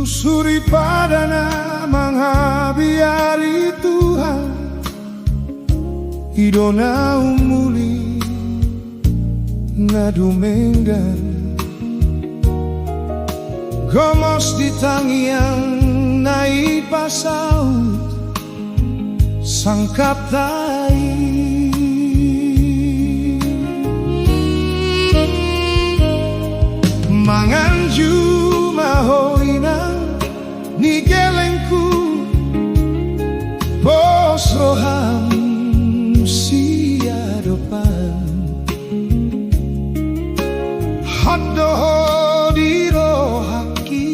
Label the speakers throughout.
Speaker 1: Suri padana manghabiari Tuhan idona umuli nadumenggan gomos di tangiang naik pasaut sangkap tai manganju mahoina ni gelengku posroham sia depan hadoh dirohaki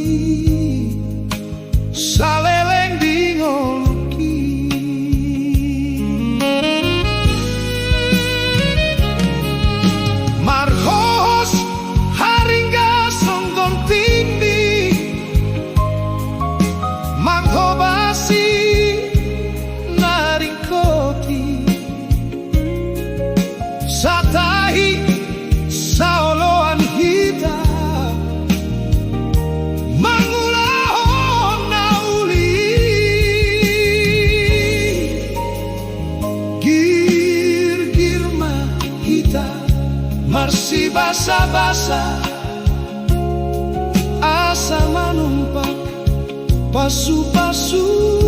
Speaker 1: saleleng dingoluki marhos haringga songgon tindi manghobasi naringkoti satahi saoloan hita mangulahon nauli gir mahita marsi basa-basa asa manumpak pasu-pasu